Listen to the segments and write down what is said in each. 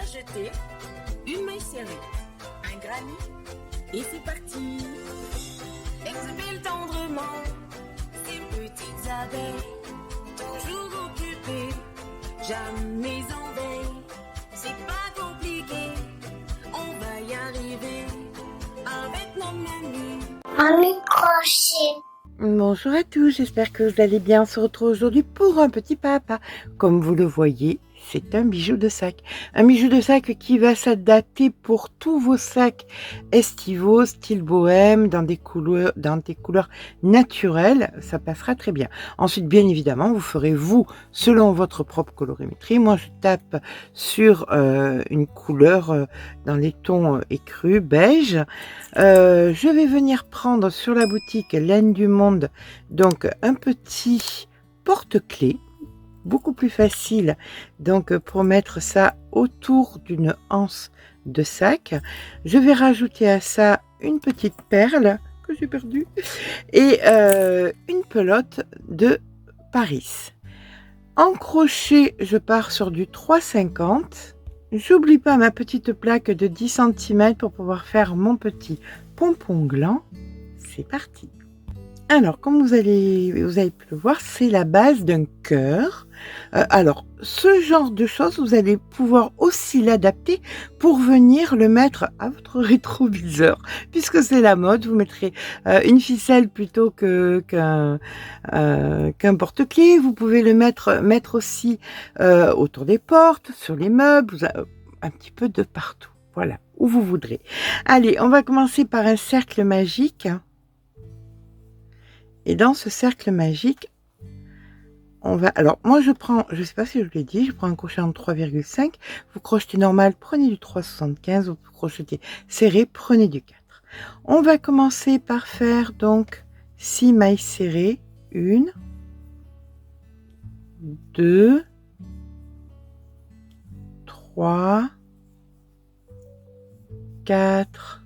jeter une maille serrée, un granit, et c'est parti. Exhibile tendrement ces petites abeilles, toujours occupées, jamais en veille. C'est pas compliqué, on va y arriver avec nos menus. Un microchet. Bonjour à tous, j'espère que vous allez bien. On se retrouve aujourd'hui pour un petit papa. Comme vous le voyez, c'est un bijou de sac. Un bijou de sac qui va s'adapter pour tous vos sacs estivaux, style bohème, dans des couleurs naturelles. Ça passera très bien. Ensuite, bien évidemment, vous ferez vous, selon votre propre colorimétrie. Moi, je tape sur une couleur dans les tons écrus, beige. Je vais venir prendre sur la boutique Laine du Monde, donc un petit porte-clés, beaucoup plus facile, donc pour mettre ça autour d'une anse de sac. Je vais rajouter à ça une petite perle que j'ai perdue et une pelote de Paris. En crochet, je pars sur du 3,50. J'oublie pas ma petite plaque de 10 cm pour pouvoir faire mon petit pompon gland. C'est parti. Alors, comme vous avez pu le voir, c'est la base d'un cœur. Alors, ce genre de choses, vous allez pouvoir aussi l'adapter pour venir le mettre à votre rétroviseur. Puisque c'est la mode, vous mettrez une ficelle plutôt qu'un porte-clés. Vous pouvez le mettre aussi autour des portes, sur les meubles, un petit peu de partout. Voilà, où vous voudrez. Allez, on va commencer par un cercle magique. Et dans ce cercle magique, on va... Alors, moi, je prends... Je ne sais pas si je vous l'ai dit, je prends un crochet en 3,5. Vous crochetez normal, prenez du 3,75. Vous crochetez serré, prenez du 4. On va commencer par faire, donc, 6 mailles serrées. 1, 2, 3, 4,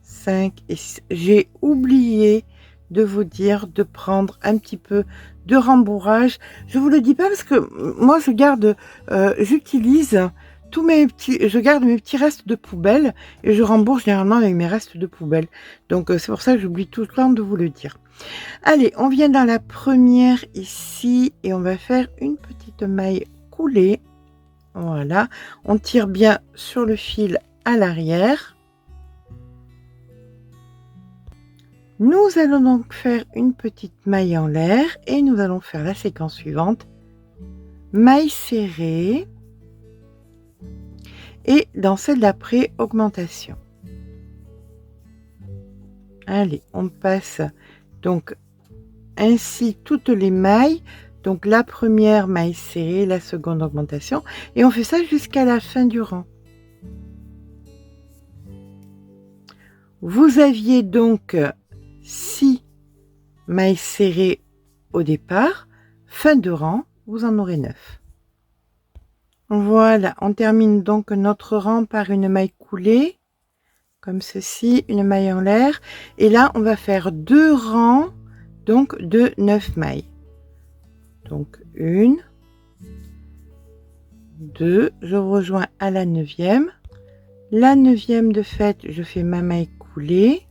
5 et 6. J'ai oublié de vous dire de prendre un petit peu de rembourrage. Je vous le dis pas parce que moi je garde, j'utilise je garde mes petits restes de poubelle et je rembourse généralement avec mes restes de poubelle. Donc c'est pour ça que j'oublie tout le temps de vous le dire. Allez, on vient dans la première ici et on va faire une petite maille coulée. Voilà, on tire bien sur le fil à l'arrière. Nous allons donc faire une petite maille en l'air et nous allons faire la séquence suivante. Maille serrée et dans celle d'après, augmentation. Allez, on passe donc ainsi toutes les mailles. Donc la première maille serrée, la seconde augmentation et on fait ça jusqu'à la fin du rang. Vous aviez donc 6 mailles serrées au départ, fin de rang, vous en aurez 9. Voilà, on termine donc notre rang par une maille coulée, comme ceci, une maille en l'air. Et là, on va faire 2 rangs, donc de 9 mailles. Donc 1, 2, je rejoins à la 9e. La 9e de fait, je fais ma maille coulée,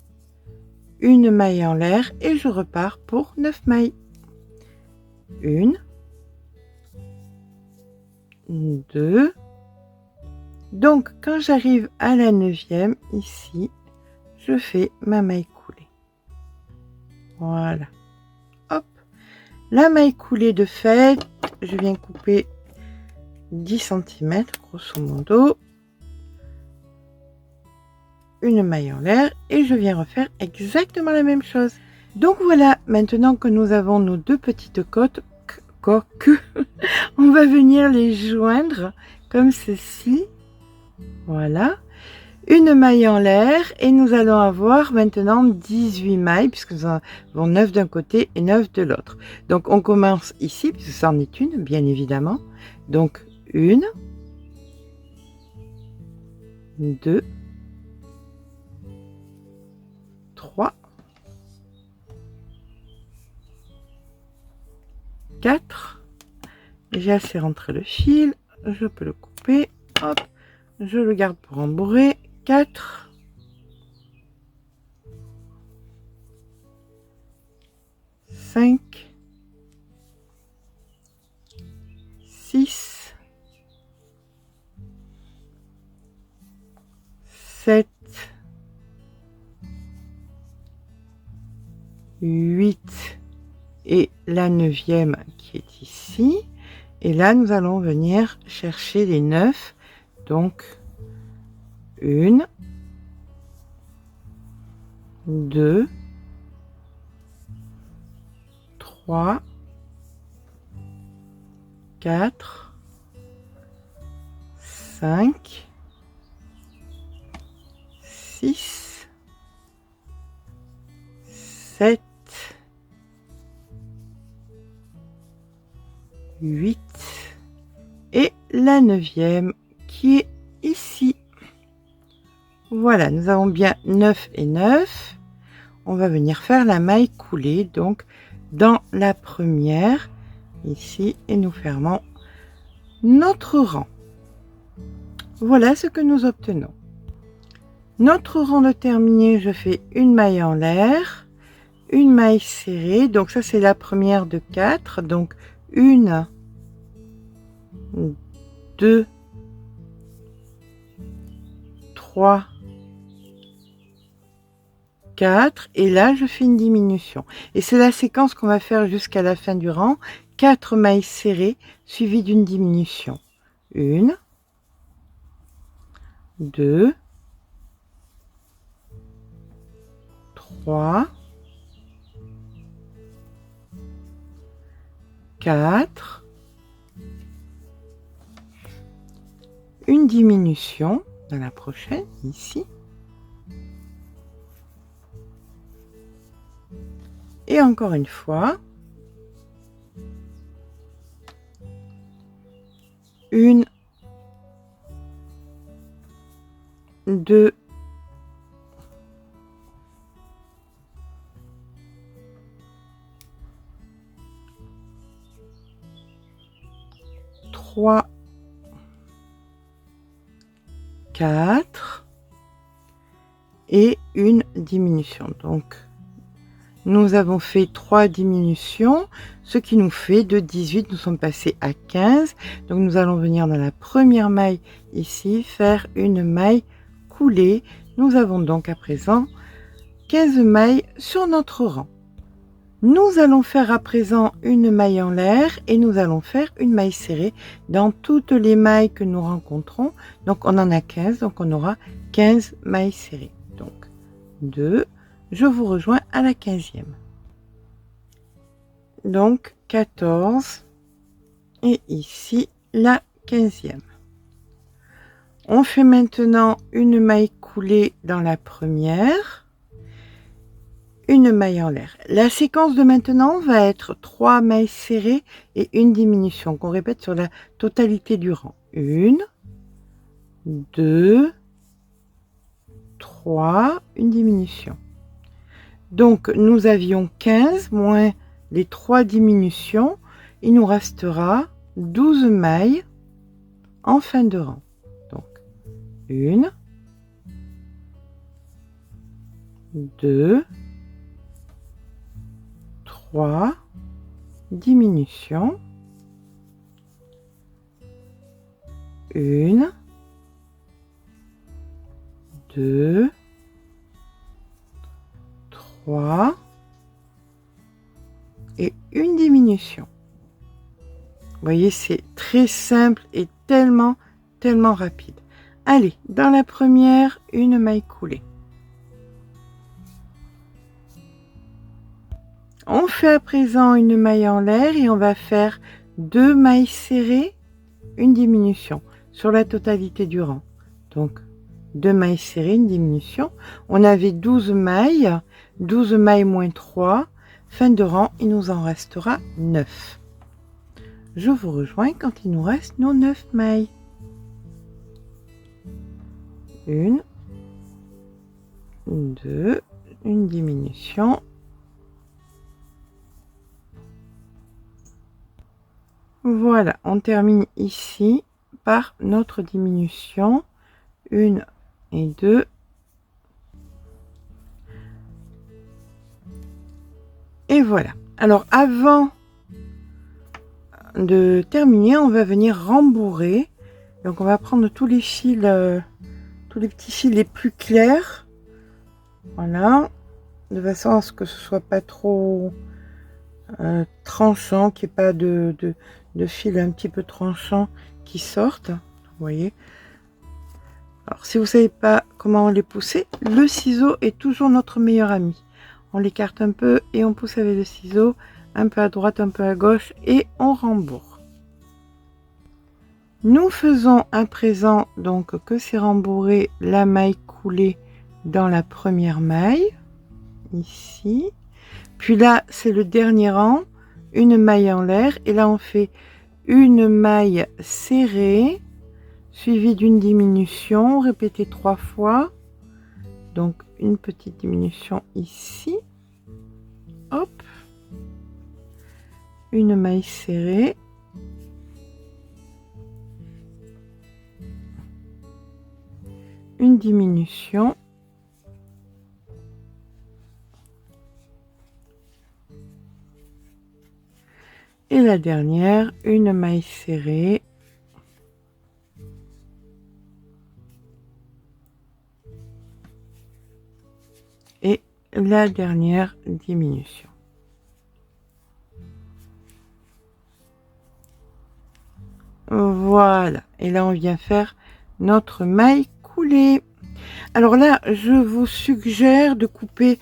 une maille en l'air et je repars pour 9 mailles. 1, 2. Donc quand j'arrive à la 9e ici, je fais ma maille coulée. Voilà. Hop. La maille coulée de fait, je viens couper 10 cm grosso modo. Une maille en l'air et je viens refaire exactement la même chose. Donc voilà, maintenant que nous avons nos deux petites coques, on va venir les joindre comme ceci. Voilà, une maille en l'air et nous allons avoir maintenant 18 mailles puisque nous en avons 9 d'un côté et 9 de l'autre. Donc on commence ici puisque ça en est une bien évidemment. Donc 1, 2, 3, 4, j'ai assez rentré le fil, je peux le couper. couper. Hop, je le garde pour embourrer. 4, 5, 6, 7, 8 et la 9e qui est ici. Et là, nous allons venir chercher les 9. Donc, 1, 2, 3, 4, 5, 6, 7, 8 et la 9e qui est ici. Voilà, nous avons bien 9 et 9. On va venir faire la maille coulée, donc dans la première, ici, et nous fermons notre rang. Voilà ce que nous obtenons. Notre rang de terminé, je fais une maille en l'air, une maille serrée, donc ça c'est la première de 4, donc 1, 2, 3, 4 et là je fais une diminution et c'est la séquence qu'on va faire jusqu'à la fin du rang. 4 mailles serrées suivies d'une diminution. 1, 2, 3, 4, une diminution dans la prochaine ici. Et encore une fois, 1, 2, 3, 4 et une diminution. Donc, nous avons fait 3 diminutions, ce qui nous fait de 18, nous sommes passés à 15. Donc nous allons venir dans la première maille ici, faire une maille coulée. Nous avons donc à présent 15 mailles sur notre rang. Nous allons faire à présent une maille en l'air et nous allons faire une maille serrée dans toutes les mailles que nous rencontrons. Donc on en a 15, donc on aura 15 mailles serrées. Donc 2, je vous rejoins à la 15e. Donc 14 et ici la 15e. On fait maintenant une maille coulée dans la première, une maille en l'air. La séquence de maintenant va être 3 mailles serrées et une diminution qu'on répète sur la totalité du rang. 1, 2, 3, une diminution. Donc, nous avions 15 moins les 3 diminutions. Il nous restera 12 mailles en fin de rang. Donc, 1, 2, 3, diminution. 1, 2, 3 et une diminution. Vous voyez, c'est très simple et tellement rapide. Allez, dans la première, une maille coulée. On fait à présent une maille en l'air et on va faire 2 mailles serrées, une diminution sur la totalité du rang. Donc 2 mailles serrées, une diminution. On avait 12 mailles moins 3. Fin de rang, il nous en restera 9. Je vous rejoins quand il nous reste nos 9 mailles. 1, 2, une diminution. Voilà, on termine ici par notre diminution. 1 et 2. Et voilà. Alors avant de terminer, on va venir rembourrer. Donc on va prendre tous les fils, tous les petits fils les plus clairs. Voilà. De façon à ce que ce soit pas trop tranchant, qu'il n'y ait pas de fils un petit peu tranchants qui sortent. Vous voyez. Alors si vous savez pas comment les pousser, le ciseau est toujours notre meilleur ami. On l'écarte un peu et on pousse avec le ciseau, un peu à droite, un peu à gauche, et on rembourre. Nous faisons à présent donc que c'est rembourré la maille coulée dans la première maille, ici. Puis là, c'est le dernier rang, une maille en l'air, et là on fait une maille serrée, suivie d'une diminution, répétée 3 fois. Donc une petite diminution ici, hop, une maille serrée, une diminution, et la dernière, une maille serrée, et la dernière diminution. Voilà, et là on vient faire notre maille coulée. Alors là, je vous suggère de couper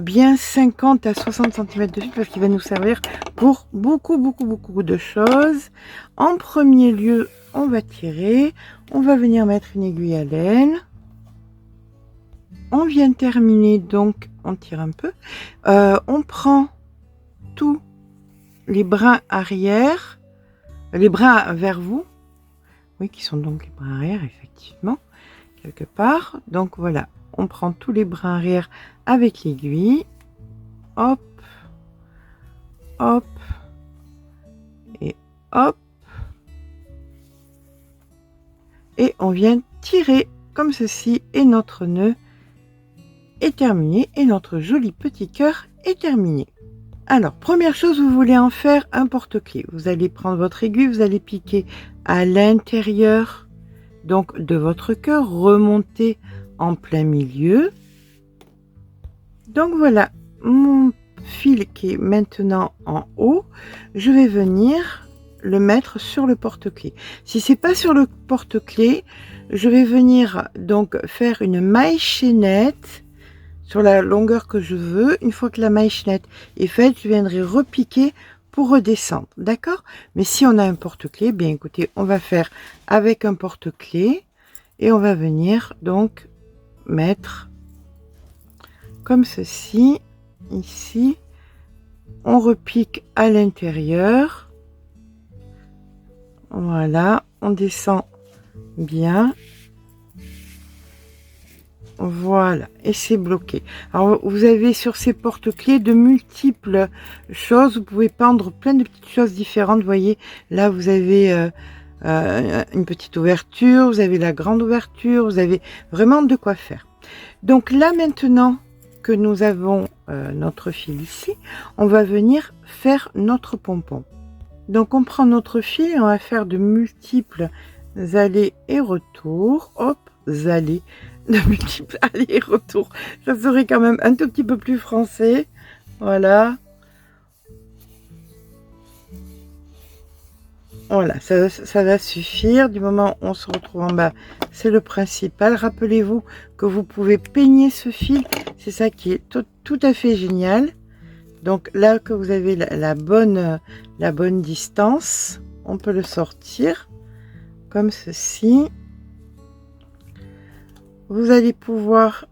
bien 50 à 60 cm de fil parce qu'il va nous servir pour beaucoup de choses. En premier lieu, on va tirer, on va venir mettre une aiguille à laine. On vient terminer, donc on tire un peu. On prend tous les brins arrière, les brins vers vous, oui, qui sont donc les brins arrière, effectivement, quelque part. Donc voilà, on prend tous les brins arrière avec l'aiguille, hop, hop, et hop, et on vient tirer comme ceci, et notre nœud est terminé, et notre joli petit cœur est terminé. Alors, première chose, vous voulez en faire un porte-clés. Vous allez prendre votre aiguille, vous allez piquer à l'intérieur donc de votre cœur, remonter en plein milieu. Donc voilà, mon fil qui est maintenant en haut, je vais venir le mettre sur le porte-clés. Si c'est pas sur le porte-clés, je vais venir donc faire une maille chaînette sur la longueur que je veux. Une fois que la maille chaînette est faite, je viendrai repiquer pour redescendre, d'accord? Mais si on a un porte-clés, bien écoutez, on va faire avec un porte-clés et on va venir donc mettre comme ceci, ici, on repique à l'intérieur, voilà, on descend bien. Voilà, et c'est bloqué. Alors, vous avez sur ces porte-clés de multiples choses. Vous pouvez pendre plein de petites choses différentes. Vous voyez, là, vous avez une petite ouverture, vous avez la grande ouverture, vous avez vraiment de quoi faire. Donc là, maintenant que nous avons notre fil ici, on va venir faire notre pompon. Donc, on prend notre fil et on va faire de multiples allers et retours. Hop, allées. De multiples allers-retours. Ça serait quand même un tout petit peu plus français. Voilà. Voilà, ça va suffire. Du moment où on se retrouve en bas, c'est le principal. Rappelez-vous que vous pouvez peigner ce fil. C'est ça qui est tout à fait génial. Donc là que vous avez la bonne distance, on peut le sortir comme ceci. Vous allez pouvoir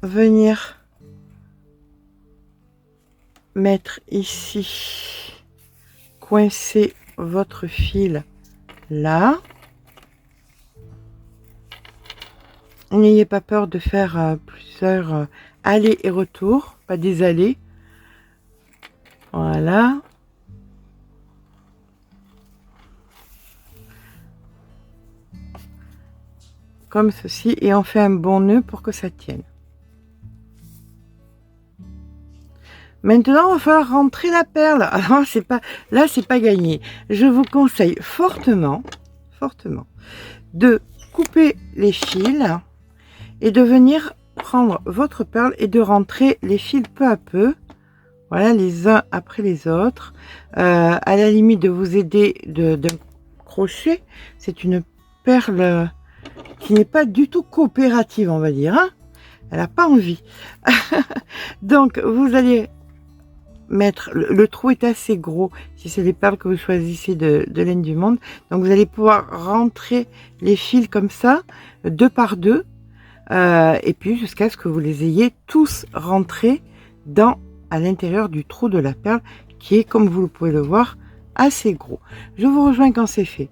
venir mettre ici, coincer votre fil là. N'ayez pas peur de faire plusieurs allers et retours, pas des allées. Voilà. comme ceci, et on fait un bon nœud pour que ça tienne. Maintenant, il va falloir rentrer la perle. Alors, là, c'est pas gagné. Je vous conseille fortement de couper les fils et de venir prendre votre perle et de rentrer les fils peu à peu. Voilà, les uns après les autres. À la limite de vous aider d'un crochet. C'est une perle qui n'est pas du tout coopérative, on va dire. Hein, elle n'a pas envie. Donc, vous allez mettre, le trou est assez gros si c'est les perles que vous choisissez de laine du monde, donc vous allez pouvoir rentrer les fils comme ça, 2 par 2, et puis jusqu'à ce que vous les ayez tous rentrés à l'intérieur du trou de la perle, qui est, comme vous pouvez le voir, assez gros. Je vous rejoins quand c'est fait.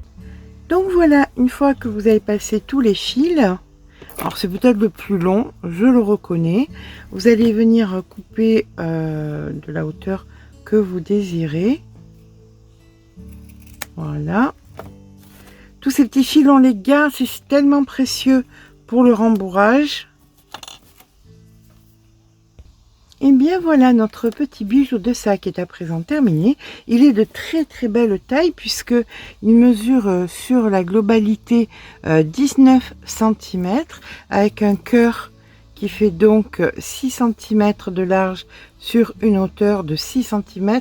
Donc voilà, une fois que vous avez passé tous les fils, alors c'est peut-être le plus long, je le reconnais. Vous allez venir couper de la hauteur que vous désirez. Voilà. Tous ces petits fils, on les garde, c'est tellement précieux pour le rembourrage. Et bien voilà, notre petit bijou de sac est à présent terminé. Il est de très très belle taille puisque il mesure sur la globalité 19 cm avec un cœur qui fait donc 6 cm de large sur une hauteur de 6 cm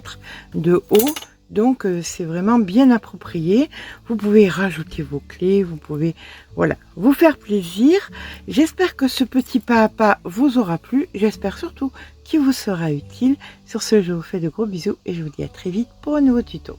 de haut. Donc c'est vraiment bien approprié. Vous pouvez rajouter vos clés, vous pouvez voilà, vous faire plaisir. J'espère que ce petit pas à pas vous aura plu. J'espère surtout qu'il vous sera utile. Sur ce, je vous fais de gros bisous et je vous dis à très vite pour un nouveau tuto.